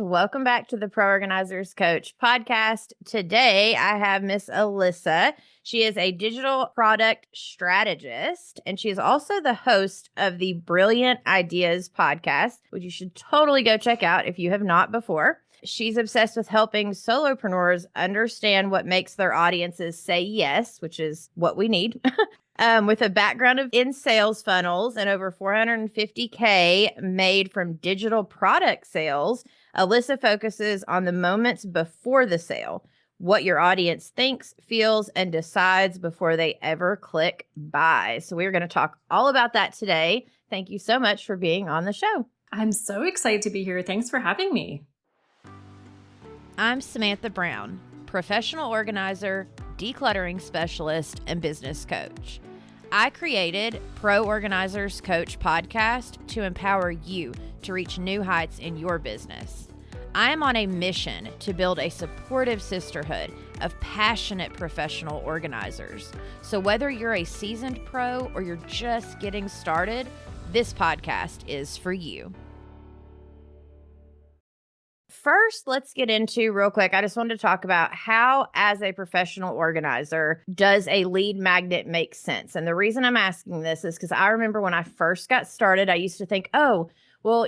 Welcome back to the Pro Organizers Coach podcast. Today, I have Miss Allyssa. She is a digital product strategist, and she is also the host of the Brilliant Ideas podcast, which you should totally go check out if you have not before. She's obsessed with helping solopreneurs understand what makes their audiences say yes, which is what we need. With a background in sales funnels and over 450K made from digital product sales, Allyssa focuses on the moments before the sale, what your audience thinks, feels, and decides before they ever click buy. So we're going to talk all about that today. Thank you so much for being on the show. I'm so excited to be here. Thanks for having me. I'm Samantha Brown, professional organizer, decluttering specialist, and business coach. I created Pro Organizers Coach podcast to empower you to reach new heights in your business. I am on a mission to build a supportive sisterhood of passionate professional organizers. So whether you're a seasoned pro or you're just getting started, this podcast is for you. First, let's get into real quick. I just wanted to talk about how, as a professional organizer, does a lead magnet make sense? And the reason I'm asking this is because I remember when I first got started, I used to think, oh, well,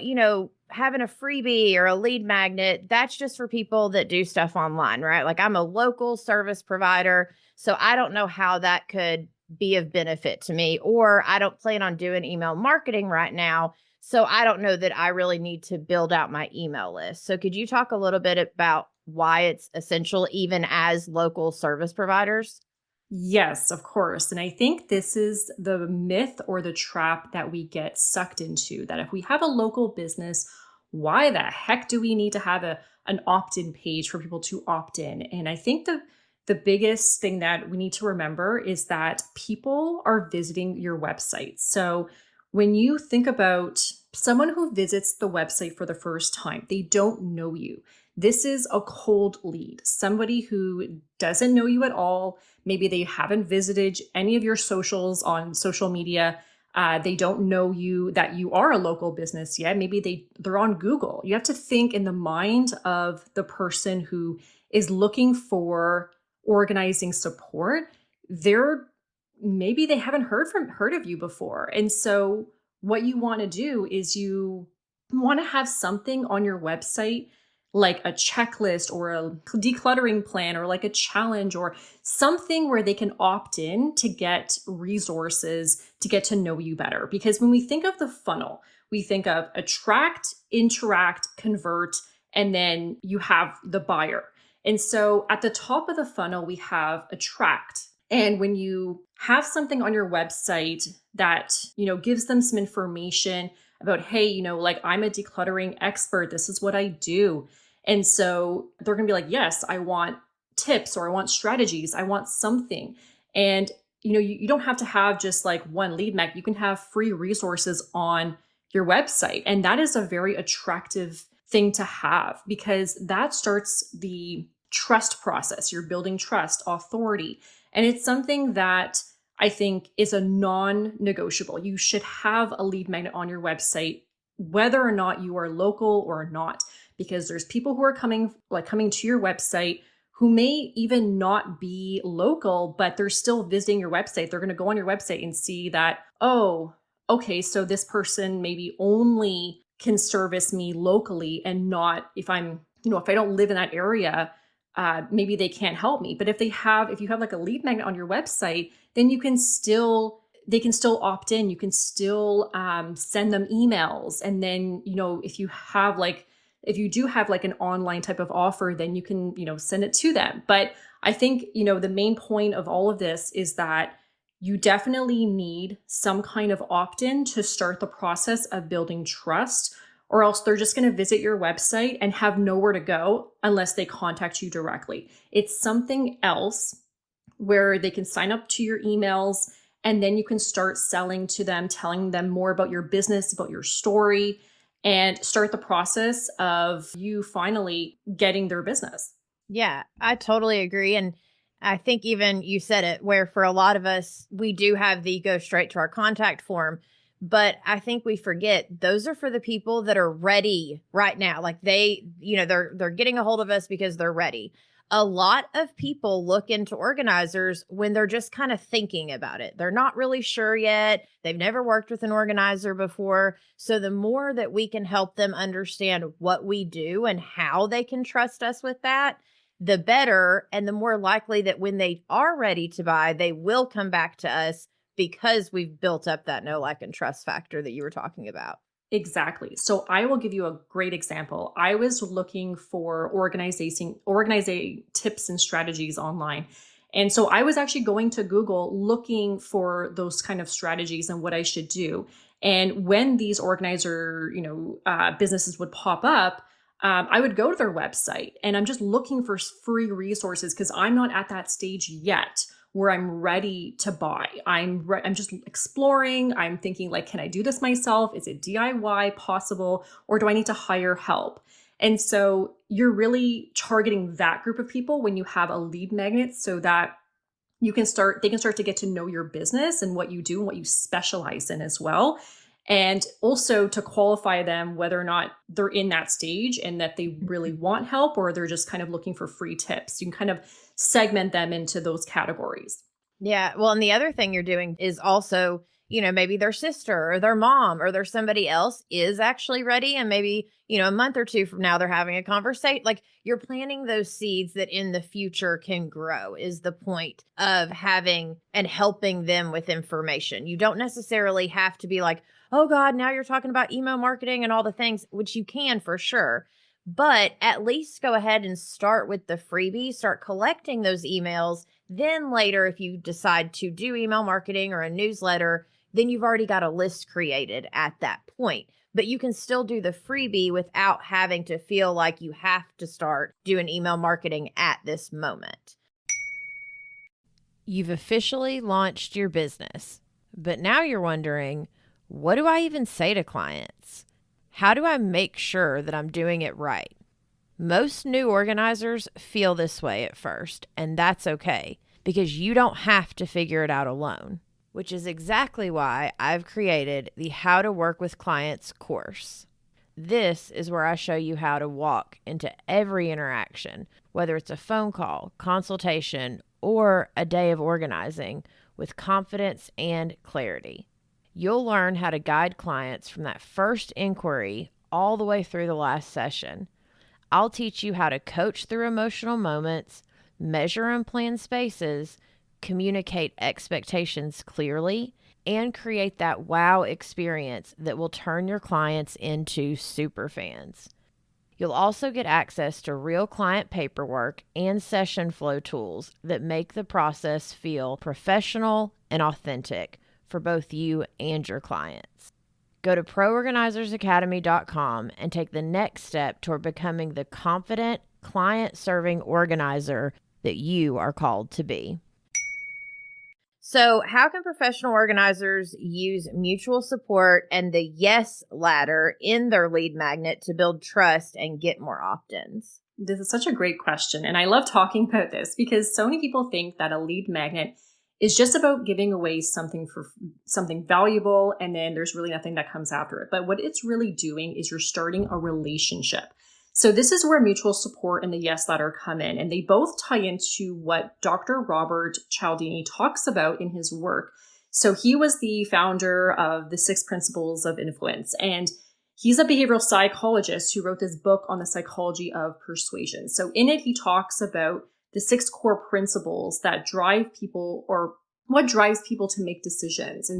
having a freebie or a lead magnet, that's just for people that do stuff online, right? Like I'm a local service provider, so I don't know how that could be of benefit to me, or I don't plan on doing email marketing right now. So I don't know that I really need to build out my email list. So could you talk a little bit about why it's essential even as local service providers? Yes, of course. And I think this is the myth or the trap that we get sucked into, that if we have a local business, why the heck do we need to have an opt-in page for people to opt in? And I think the biggest thing that we need to remember is that people are visiting your website. So when you think about someone who visits the website for the first time, they don't know you. This is a cold lead, somebody who doesn't know you at all. Maybe they haven't visited any of your socials on social media. They don't know you, that you are a local business yet. Maybe they're on Google. You have to think in the mind of the person who is looking for organizing support. Maybe they haven't heard of you before. And so what you want to do is you want to have something on your website like a checklist or a decluttering plan or like a challenge or something where they can opt in to get resources to get to know you better. Because when we think of the funnel, we think of attract, interact, convert, and then you have the buyer. And so at the top of the funnel, we have attract. And when you have something on your website that, gives them some information about, hey, like I'm a decluttering expert, this is what I do. And so they're going to be like, yes, I want tips or I want strategies. I want something. And, you don't have to have just like one lead magnet. You can have free resources on your website. And that is a very attractive thing to have because that starts the trust process. You're building trust, authority. And it's something that I think is a non-negotiable. You should have a lead magnet on your website, whether or not you are local or not, because there's people who are coming to your website who may even not be local, but they're still visiting your website. They're going to go on your website and see that, oh, okay, so this person maybe only can service me locally and not if I don't live in that area, maybe they can't help me. But if you have like a lead magnet on your website, then they can still opt in. You can still send them emails. And then, if you do have like an online type of offer, then you can, send it to them. But I think, the main point of all of this is that you definitely need some kind of opt-in to start the process of building trust, or else they're just going to visit your website and have nowhere to go unless they contact you directly. It's something else where they can sign up to your emails and then you can start selling to them, telling them more about your business, about your story, and start the process of you finally getting their business. Yeah, I totally agree. And I think even you said it, where for a lot of us, we do have the go straight to our contact form. But I think we forget those are for the people that are ready right now. Like they're getting a hold of us because they're ready. A lot of people look into organizers when they're just kind of thinking about it. They're not really sure yet. They've never worked with an organizer before. So the more that we can help them understand what we do and how they can trust us with that, the better. And the more likely that when they are ready to buy, they will come back to us because we've built up that know, like, and trust factor that you were talking about. Exactly. So I will give you a great example. I was looking for organizing tips and strategies online. And so I was actually going to Google looking for those kind of strategies and what I should do. And when these organizer, businesses would pop up, I would go to their website and I'm just looking for free resources because I'm not at that stage yet where I'm ready to buy. I'm just exploring. I'm thinking like, can I do this myself? Is it DIY possible? Or do I need to hire help? And so you're really targeting that group of people when you have a lead magnet so that they can start to get to know your business and what you do and what you specialize in as well. And also to qualify them whether or not they're in that stage and that they really want help or they're just kind of looking for free tips. You can kind of segment them into those categories. Yeah. Well, and the other thing you're doing is also, maybe their sister or their mom or there's somebody else is actually ready. And maybe, a month or two from now, they're having a conversation. Like you're planting those seeds that in the future can grow is the point of having and helping them with information. You don't necessarily have to be like, oh God, now you're talking about email marketing and all the things, which you can for sure. But at least go ahead and start with the freebie, start collecting those emails. Then later, if you decide to do email marketing or a newsletter, then you've already got a list created at that point. But you can still do the freebie without having to feel like you have to start doing email marketing at this moment. You've officially launched your business, but now you're wondering, what do I even say to clients? How do I make sure that I'm doing it right? Most new organizers feel this way at first, and that's okay because you don't have to figure it out alone, which is exactly why I've created the How to Work with Clients course. This is where I show you how to walk into every interaction, whether it's a phone call, consultation, or a day of organizing with confidence and clarity. You'll learn how to guide clients from that first inquiry all the way through the last session. I'll teach you how to coach through emotional moments, measure and plan spaces, communicate expectations clearly, and create that wow experience that will turn your clients into super fans. You'll also get access to real client paperwork and session flow tools that make the process feel professional and authentic for both you and your clients. Go to proorganizerzacademy.com and take the next step toward becoming the confident, client-serving organizer that you are called to be. So, how can professional organizers use mutual support and the yes ladder in their lead magnet to build trust and get more opt-ins? This is such a great question. And I love talking about this because so many people think that a lead magnet is just about giving away something for something valuable. And then there's really nothing that comes after it. But what it's really doing is you're starting a relationship. So this is where mutual support and the yes ladder come in. And they both tie into what Dr. Robert Cialdini talks about in his work. So he was the founder of the 6 Principles of Influence. And he's a behavioral psychologist who wrote this book on the psychology of persuasion. So in it, he talks about the 6 core principles that drive people or what drives people to make decisions.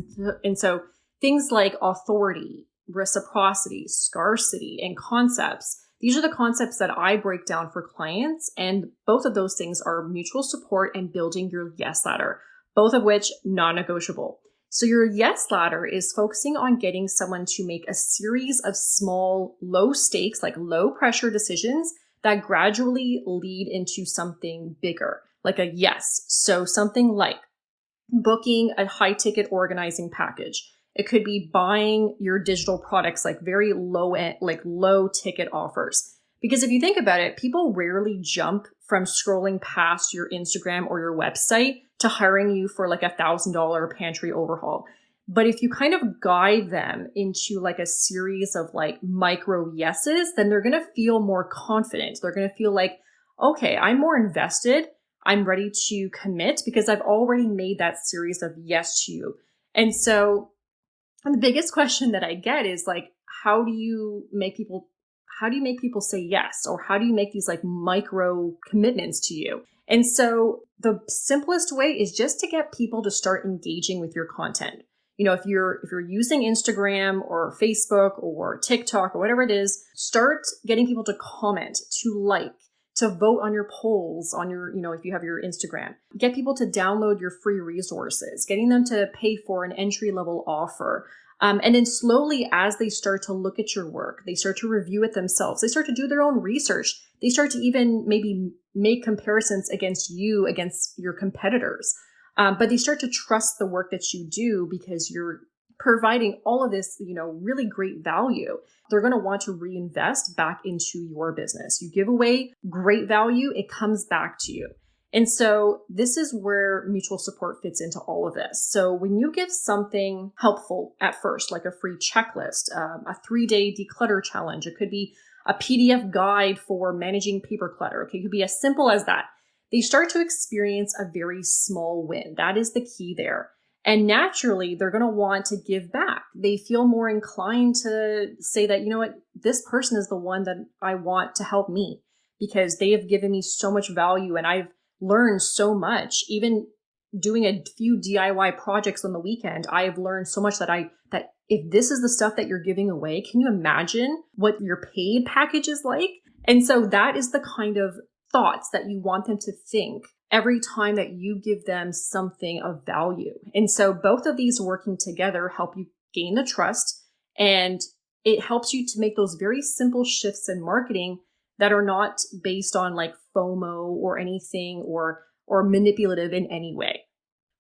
And so things like authority, reciprocity, scarcity, and concepts. These are the concepts that I break down for clients. And both of those things are mutual support and building your yes ladder, both of which non-negotiable. So your yes ladder is focusing on getting someone to make a series of small, low stakes, like low pressure decisions that gradually lead into something bigger, like a yes. So something like booking a high ticket organizing package. It could be buying your digital products, like very low end, like low ticket offers. Because if you think about it, people rarely jump from scrolling past your Instagram or your website to hiring you for like $1,000 pantry overhaul. But if you kind of guide them into like a series of like micro yeses, then they're going to feel more confident. They're going to feel like, okay, I'm more invested. I'm ready to commit because I've already made that series of yes to you. And so the biggest question that I get is like, how do you make people say yes? Or how do you make these like micro commitments to you? And so the simplest way is just to get people to start engaging with your content. If you're using Instagram or Facebook or TikTok or whatever it is, start getting people to comment, to like, to vote on your polls on your, if you have your Instagram. Get people to download your free resources, getting them to pay for an entry level offer. And then slowly, as they start to look at your work, they start to review it themselves. They start to do their own research. They start to even maybe make comparisons against your competitors. But they start to trust the work that you do because you're providing all of this, really great value. They're going to want to reinvest back into your business. You give away great value, it comes back to you. And so this is where mutual support fits into all of this. So when you give something helpful at first, like a free checklist, a 3-day declutter challenge, it could be a PDF guide for managing paper clutter. Okay, it could be as simple as that. They start to experience a very small win. That is the key there. And naturally, they're going to want to give back. They feel more inclined to say that, this person is the one that I want to help me because they have given me so much value and I've learned so much. Even doing a few DIY projects on the weekend, I have learned so much that if this is the stuff that you're giving away, can you imagine what your paid package is like? And so that is the kind of thoughts that you want them to think every time that you give them something of value. And so both of these working together help you gain the trust, and it helps you to make those very simple shifts in marketing that are not based on like FOMO or anything or manipulative in any way.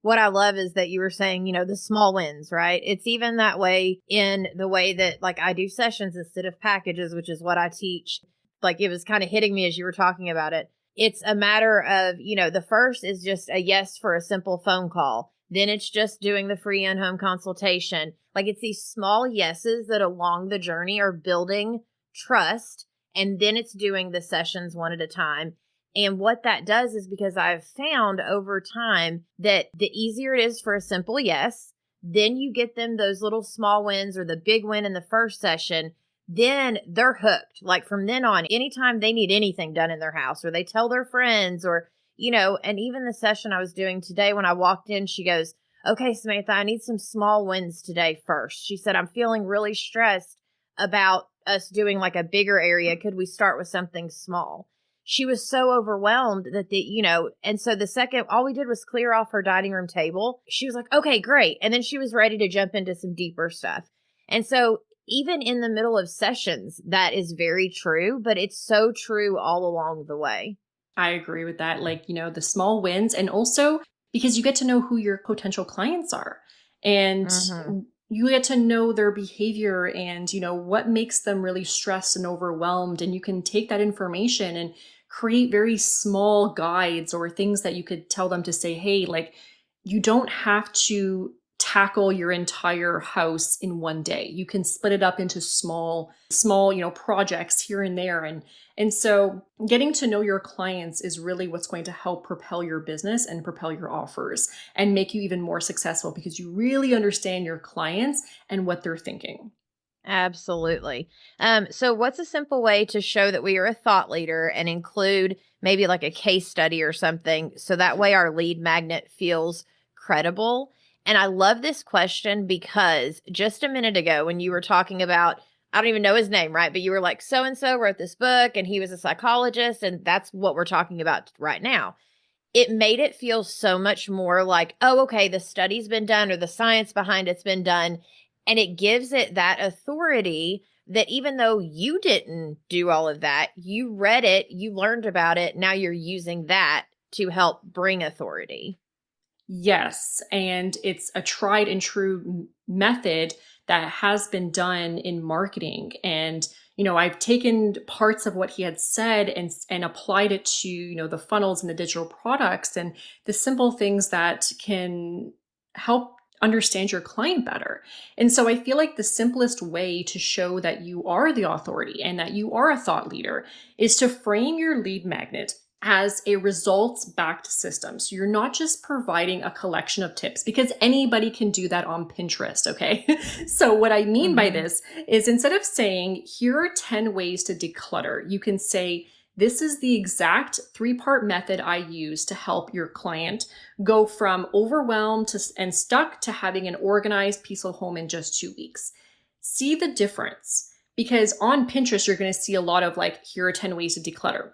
What I love is that you were saying, the small wins, right? It's even that way in the way that like I do sessions instead of packages, which is what I teach. Like it was kind of hitting me as you were talking about it. It's a matter of, the first is just a yes for a simple phone call. Then it's just doing the free in-home consultation. Like it's these small yeses that along the journey are building trust. And then it's doing the sessions one at a time. And what that does is because I've found over time that the easier it is for a simple yes, then you get them those little small wins or the big win in the first session, then they're hooked. Like from then on, anytime they need anything done in their house or they tell their friends or, and even the session I was doing today when I walked in, she goes, okay, Samantha, I need some small wins today first. She said, I'm feeling really stressed about us doing like a bigger area. Could we start with something small? She was so overwhelmed that and so the second, all we did was clear off her dining room table. She was like, okay, great. And then she was ready to jump into some deeper stuff. And so even in the middle of sessions, that is very true, but it's so true all along the way. I agree with that. Like, the small wins, and also because you get to know who your potential clients are and Mm-hmm. you get to know their behavior and, what makes them really stressed and overwhelmed. And you can take that information and create very small guides or things that you could tell them to say, hey, like, you don't have to tackle your entire house in one day. You can split it up into small, projects here and there. And so getting to know your clients is really what's going to help propel your business and propel your offers and make you even more successful because you really understand your clients and what they're thinking. Absolutely. So what's a simple way to show that we are a thought leader and include maybe like a case study or something so that way our lead magnet feels credible? And I love this question because just a minute ago when you were talking about, I don't even know his name, right? But you were like, so and so wrote this book and he was a psychologist. And that's what we're talking about right now. It made it feel so much more like, oh, okay, the study's been done or the science behind it's been done. And it gives it that authority that even though you didn't do all of that, you read it, you learned about it, now you're using that to help bring authority. Yes, and it's a tried and true method that has been done in marketing. And I've taken parts of what he had said and applied it to the funnels and the digital products and the simple things that can help understand your client better. And so I feel like the simplest way to show that you are the authority and that you are a thought leader is to frame your lead magnet as a results backed system. So you're not just providing a collection of tips, because anybody can do that on Pinterest. Okay. So what I mean by Mhm. this is, instead of saying, here are 10 ways to declutter, you can say, this is the exact 3-part method I use to help your client go from overwhelmed and stuck to having an organized, peaceful home in just 2 weeks. See the difference, because on Pinterest, you're going to see a lot of like, here are 10 ways to declutter.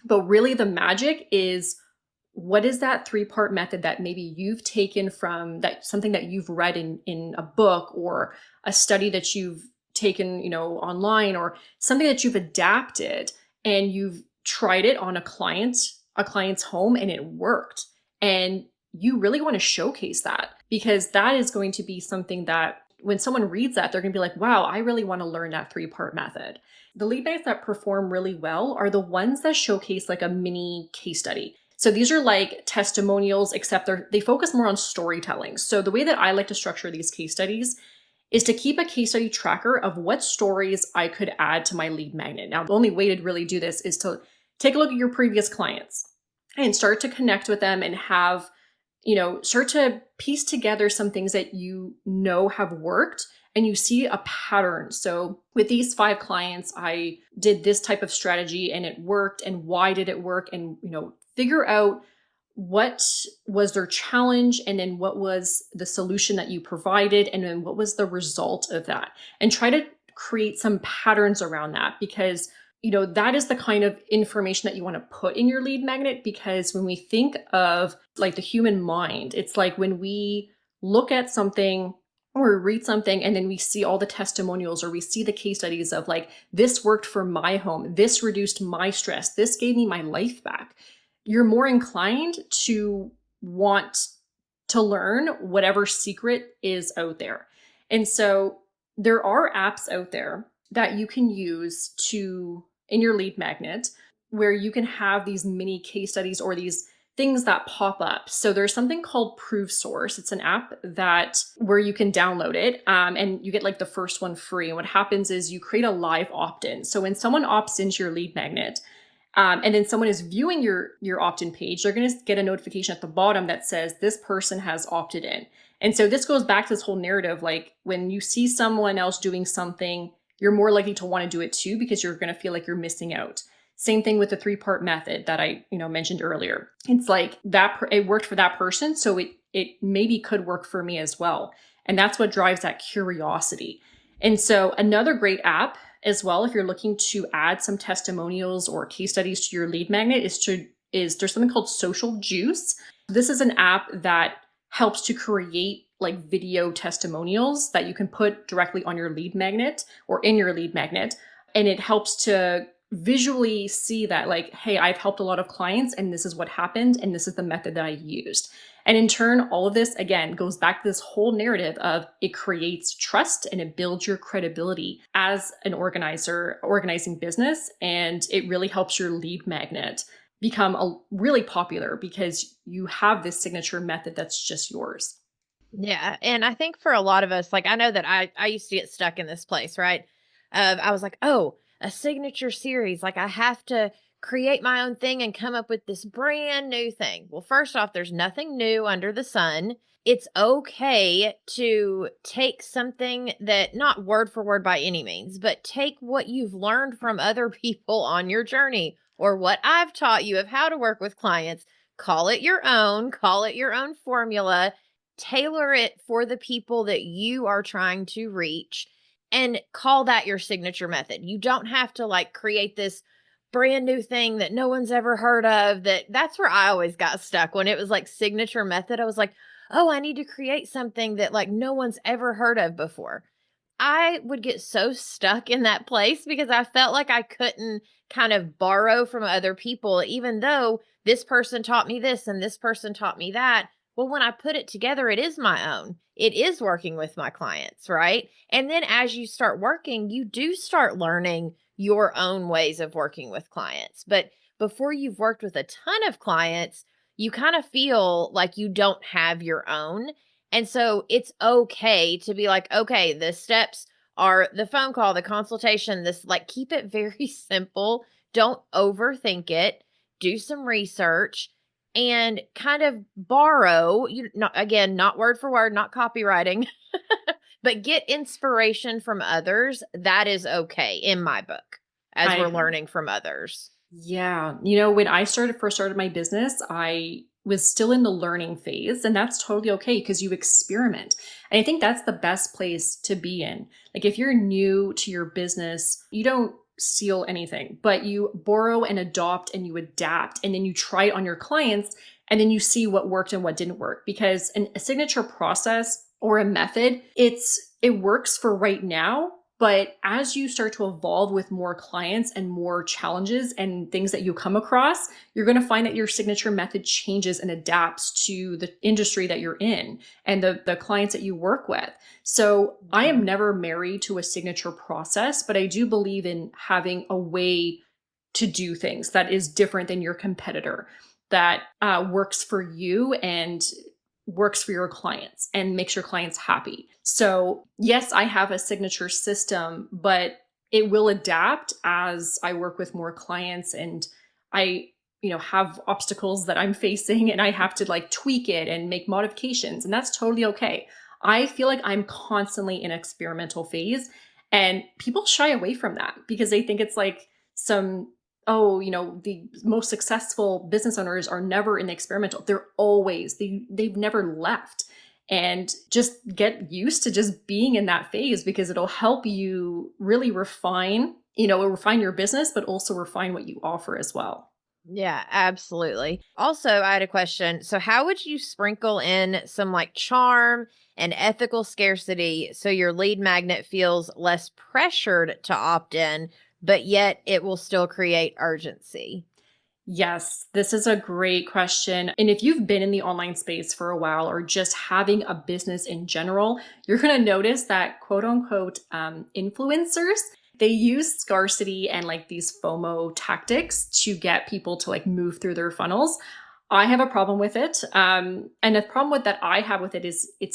But really, the magic is, what is that 3-part method that maybe you've taken from that, something that you've read in a book, or a study that you've taken, online, or something that you've adapted and you've tried it on a client's home and it worked. And you really want to showcase that, because that is going to be something that when someone reads that, they're going to be like, wow, I really want to learn that 3-part method. The lead magnets that perform really well are the ones that showcase like a mini case study. So these are like testimonials, except they focus more on storytelling. So the way that I like to structure these case studies is to keep a case study tracker of what stories I could add to my lead magnet. Now, the only way to really do this is to take a look at your previous clients and start to connect with them and have, start to piece together some things that have worked, and you see a pattern. So with these 5 clients, I did this type of strategy and it worked. And why did it work? And, figure out what was their challenge, and then what was the solution that you provided, and then what was the result of that, and try to create some patterns around that, because that is the kind of information that you want to put in your lead magnet. Because when we think of like the human mind, it's like when we look at something or read something and then we see all the testimonials, or we see the case studies of like, this worked for my home, this reduced my stress, this gave me my life back, you're more inclined to want to learn whatever secret is out there. And so there are apps out there that you can use in your lead magnet, where you can have these mini case studies or these things that pop up. So there's something called Proof Source. It's an app where you can download it, and you get like the first one free. And what happens is you create a live opt-in. So when someone opts into your lead magnet, and then someone is viewing your opt-in page, they're going to get a notification at the bottom that says this person has opted in. And so this goes back to this whole narrative, like when you see someone else doing something, you're more likely to want to do it too, because you're going to feel like you're missing out. Same thing with the 3-part method that I mentioned earlier. It's like that it worked for that person, so it maybe could work for me as well. And that's what drives that curiosity. And so another great app as well, if you're looking to add some testimonials or case studies to your lead magnet, is there's something called Social Juice. This is an app that helps to create like video testimonials that you can put directly on your lead magnet or in your lead magnet. And it helps to visually see that, like, hey, I've helped a lot of clients and this is what happened and this is the method that I used. And in turn, all of this, again, goes back to this whole narrative of it creates trust and it builds your credibility as an organizing business. And it really helps your lead magnet become really popular, because you have this signature method that's just yours. Yeah, and I think for a lot of us, like, I know that I used to get stuck in this place, right? I was like, "Oh, a signature series, like, I have to create my own thing and come up with this brand new thing." Well, first off, there's nothing new under the sun. It's okay to take something that, not word for word by any means, but take what you've learned from other people on your journey, or what I've taught you of how to work with clients, call it your own formula, tailor it for the people that you are trying to reach, and call that your signature method. You don't have to like create this brand new thing that no one's ever heard of. That's where I always got stuck when it was like signature method. I was like, "Oh, I need to create something that like no one's ever heard of before." I would get so stuck in that place because I felt like I couldn't kind of borrow from other people, even though this person taught me this and this person taught me that. Well, when I put it together, it is my own. It is working with my clients, right? And then as you start working, you do start learning your own ways of working with clients. But before you've worked with a ton of clients, you kind of feel like you don't have your own. And so it's okay to be like, okay, the steps are the phone call, the consultation, this, like, keep it very simple. Don't overthink it. Do some research and kind of borrow, you not again, not word for word, not copywriting, but get inspiration from others. That is okay in my book as I we're agree. learning from others. Yeah. When I first started my business, I was still in the learning phase, and that's totally okay because you experiment. And I think that's the best place to be in. Like if you're new to your business, you don't steal anything, but you borrow and adopt and you adapt and then you try it on your clients and then you see what worked and what didn't work because a signature process or a method, it works for right now. But as you start to evolve with more clients and more challenges and things that you come across, you're going to find that your signature method changes and adapts to the industry that you're in and the clients that you work with. So I am Mhm. never married to a signature process, but I do believe in having a way to do things that is different than your competitor, that works for you and works for your clients and makes your clients happy. So, yes, I have a signature system, but it will adapt as I work with more clients and I, have obstacles that I'm facing and I have to like tweak it and make modifications. And that's totally okay. I feel like I'm constantly in experimental phase and people shy away from that because they think it's like some oh, the most successful business owners are never in the experimental. They've never left. And just get used to just being in that phase because it'll help you really refine your business, but also refine what you offer as well. Yeah, absolutely. Also, I had a question. So, how would you sprinkle in some like charm and ethical scarcity so your lead magnet feels less pressured to opt in, but yet it will still create urgency? Yes, this is a great question. And if you've been in the online space for a while or just having a business in general, you're going to notice that quote unquote influencers, they use scarcity and like these FOMO tactics to get people to like move through their funnels. I have a problem with it. And the problem with that I have with it is if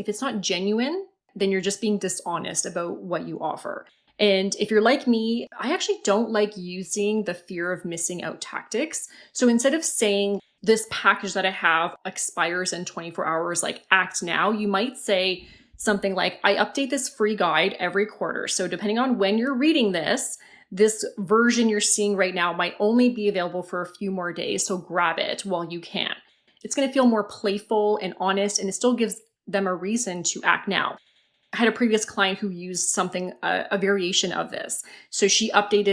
it's not genuine, then you're just being dishonest about what you offer. And if you're like me, I actually don't like using the fear of missing out tactics. So instead of saying this package that I have expires in 24 hours, like act now, you might say something like, I update this free guide every quarter. So depending on when you're reading this version you're seeing right now might only be available for a few more days. So grab it while you can. It's going to feel more playful and honest, and it still gives them a reason to act now. I had a previous client who used something, a variation of this. So she updates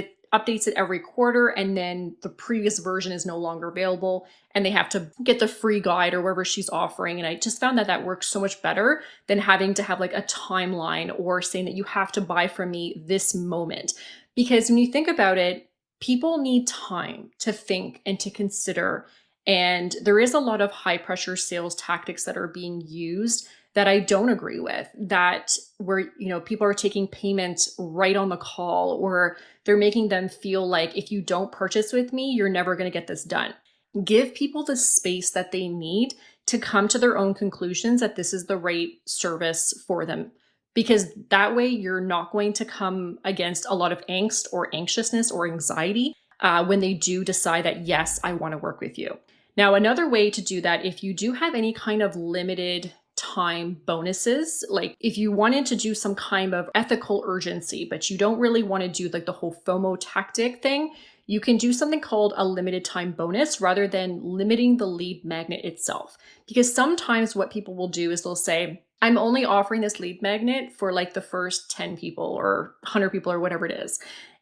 it every quarter, and then the previous version is no longer available, and they have to get the free guide or wherever she's offering. And I just found that that works so much better than having to have like a timeline or saying that you have to buy from me this moment. Because when you think about it, people need time to think and to consider. And there is a lot of high pressure sales tactics that are being used that I don't agree with, that where, people are taking payments right on the call, or they're making them feel like if you don't purchase with me, you're never going to get this done. Give people the space that they need to come to their own conclusions that this is the right service for them. Because that way you're not going to come against a lot of angst or anxiousness or anxiety when they do decide that, yes, I want to work with you. Now, another way to do that, if you do have any kind of limited time bonuses, like if you wanted to do some kind of ethical urgency, but you don't really want to do like the whole FOMO tactic thing, you can do something called a limited time bonus rather than limiting the lead magnet itself. Because sometimes what people will do is they'll say, I'm only offering this lead magnet for like the first 10 people or 100 people or whatever it is.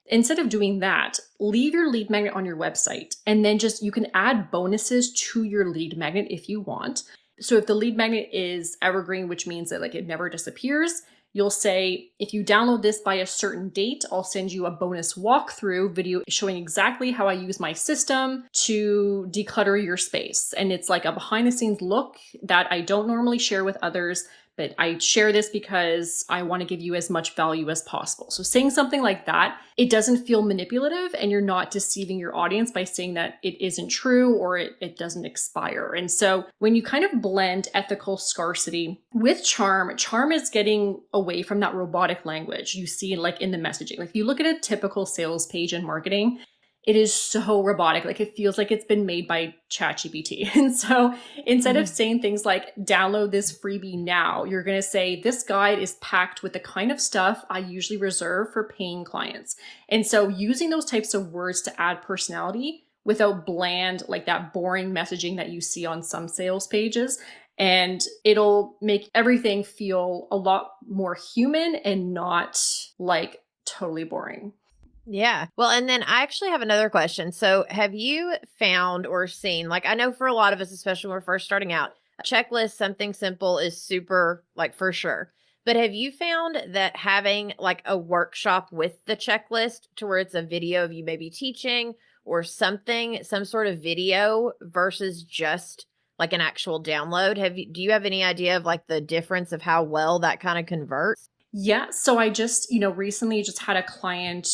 Instead of doing that, leave your lead magnet on your website and then just you can add bonuses to your lead magnet if you want. So if the lead magnet is evergreen, which means that like it never disappears, you'll say, if you download this by a certain date, I'll send you a bonus walkthrough video showing exactly how I use my system to declutter your space. And it's like a behind the scenes look that I don't normally share with others, but I share this because I want to give you as much value as possible. So saying something like that, it doesn't feel manipulative and you're not deceiving your audience by saying that it isn't true or it doesn't expire. And so when you kind of blend ethical scarcity with charm, charm is getting away from that robotic language you see like in the messaging. Like if you look at a typical sales page in marketing, it is so robotic. Like it feels like it's been made by ChatGPT. And so instead of saying things like download this freebie now, you're going to say this guide is packed with the kind of stuff I usually reserve for paying clients. And so using those types of words to add personality without bland, like that boring messaging that you see on some sales pages. And it'll make everything feel a lot more human and not like totally boring. Yeah. Well, and then I actually have another question. So, have you found or seen, like, I know for a lot of us, especially when we're first starting out, a checklist, something simple is super, like, for sure. But have you found that having like a workshop with the checklist to where it's a video of you maybe teaching or something, some sort of video versus just like an actual download? Do you have any idea of like the difference of how well that kind of converts? Yeah. So I just, recently just had a client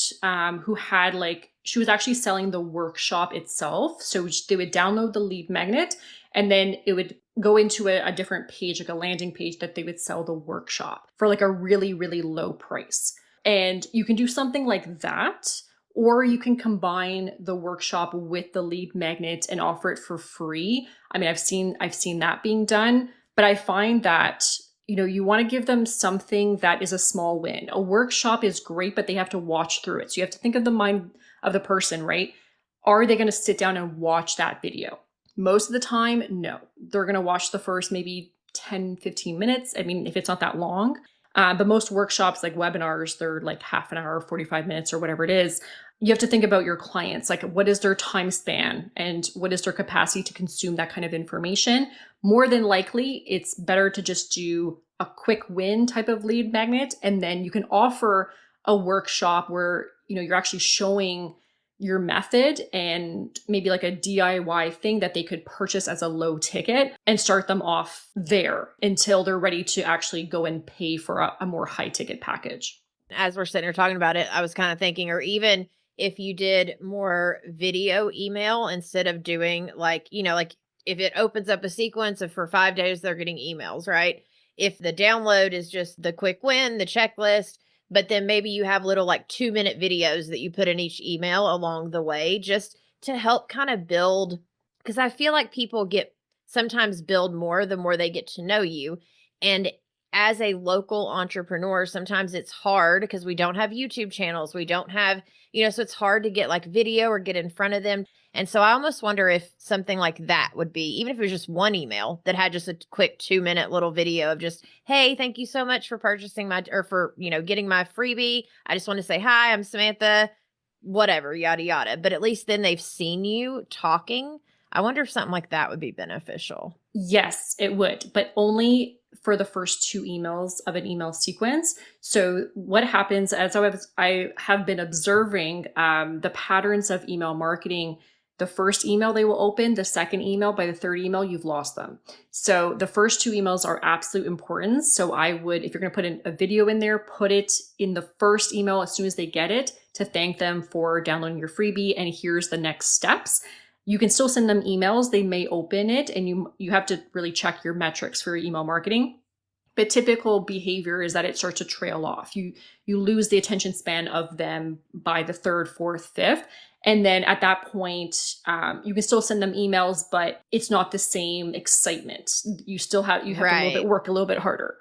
who had like, she was actually selling the workshop itself. So they would download the lead magnet and then it would go into a different page, like a landing page that they would sell the workshop for like a really, really low price. And you can do something like that, or you can combine the workshop with the lead magnet and offer it for free. I mean, I've seen that being done, but I find that you want to give them something that is a small win. A workshop is great, but they have to watch through it. So you have to think of the mind of the person, right? Are they going to sit down and watch that video? Most of the time, no. They're going to watch the first maybe 10, 15 minutes. I mean, if it's not that long. But most workshops, like webinars, they're like half an hour, 45 minutes or whatever it is. You have to think about your clients, like what is their time span and what is their capacity to consume that kind of information. More than likely, it's better to just do a quick win type of lead magnet. And then you can offer a workshop where, you're actually showing your method and maybe like a DIY thing that they could purchase as a low ticket and start them off there until they're ready to actually go and pay for a more high ticket package. As we're sitting here talking about it, I was kind of thinking, or even if you did more video email instead of doing like, like if it opens up a sequence of for 5 days, they're getting emails, right? If the download is just the quick win, the checklist, but then maybe you have little like 2-minute videos that you put in each email along the way just to help kind of build. Because I feel like people sometimes build more the more they get to know you. And as a local entrepreneur, sometimes it's hard because we don't have YouTube channels. We don't have, so it's hard to get like video or get in front of them. And so I almost wonder if something like that would be, even if it was just one email that had just a quick 2-minute little video of just, hey, thank you so much for purchasing for, getting my freebie. I just want to say, hi, I'm Samantha, whatever, yada, yada. But at least then they've seen you talking. I wonder if something like that would be beneficial. Yes, it would, but only for the first 2 emails of an email sequence. So what happens, as I have been observing the patterns of email marketing, the first email they will open, the second email, by the third email, you've lost them. So the first 2 emails are absolute importance. So I would, if you're going to put in a video in there, put it in the first email as soon as they get it to thank them for downloading your freebie. And here's the next steps. You can still send them emails. They may open it and you have to really check your metrics for your email marketing. But typical behavior is that it starts to trail off. You lose the attention span of them by the 3rd, 4th, 5th. And then at that point, you can still send them emails, but it's not the same excitement. You have to work a little bit harder.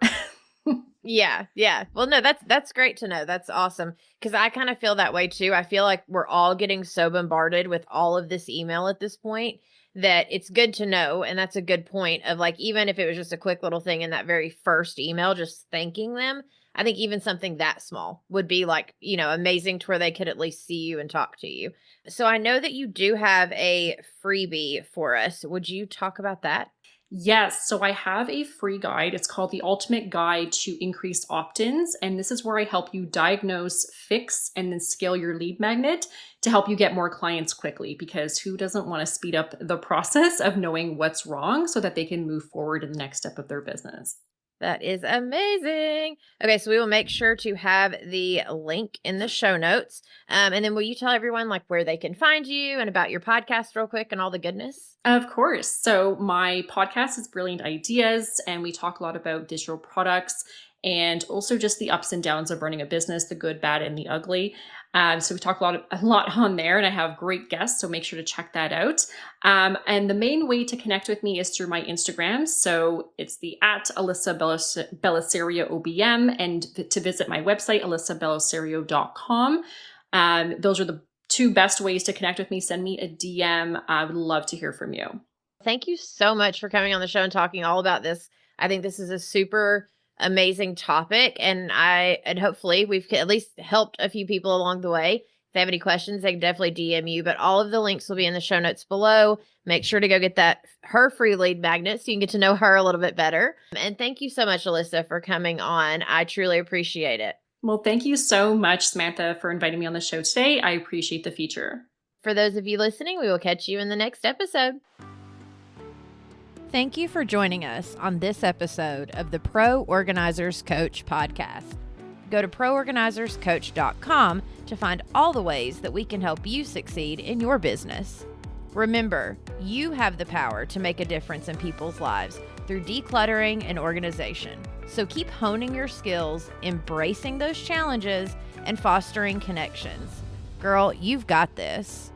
Yeah. Yeah. Well, no, that's great to know. That's awesome. Cause I kind of feel that way too. I feel like we're all getting so bombarded with all of this email at this point that it's good to know. And that's a good point of like, even if it was just a quick little thing in that very first email, just thanking them. I think even something that small would be like, amazing to where they could at least see you and talk to you. So I know that you do have a freebie for us. Would you talk about that? Yes. So I have a free guide. It's called The Ultimate Guide to Increased Opt-ins. And this is where I help you diagnose, fix, and then scale your lead magnet to help you get more clients quickly. Because who doesn't want to speed up the process of knowing what's wrong so that they can move forward in the next step of their business? That is amazing. Okay, so we will make sure to have the link in the show notes. And then will you tell everyone like where they can find you and about your podcast real quick and all the goodness? Of course. So, my podcast is Brilliant Ideas, and we talk a lot about digital products and also just the ups and downs of running a business, the good, bad, and the ugly. So we talk a lot on there, and I have great guests. So make sure to check that out. And the main way to connect with me is through my Instagram. So it's the at Allyssa Bellisario OBM, and to visit my website, alyssabellasario.com. Those are the two best ways to connect with me. Send me a DM. I would love to hear from you. Thank you so much for coming on the show and talking all about this. I think this is a super amazing topic, and hopefully we've at least helped a few people along the way. If they have any questions, they can definitely DM you, but all of the links will be in the show notes below. Make sure to go get her free lead magnet so you can get to know her a little bit better. And thank you so much, Allyssa, for coming on. I truly appreciate it. Well, thank you so much, Samantha, for inviting me on the show today. I appreciate the feature. For those of you listening, we will catch you in the next episode. Thank you for joining us on this episode of the Pro Organizers Coach podcast. Go to proorganizerscoach.com to find all the ways that we can help you succeed in your business. Remember, you have the power to make a difference in people's lives through decluttering and organization. So keep honing your skills, embracing those challenges, and fostering connections. Girl, you've got this.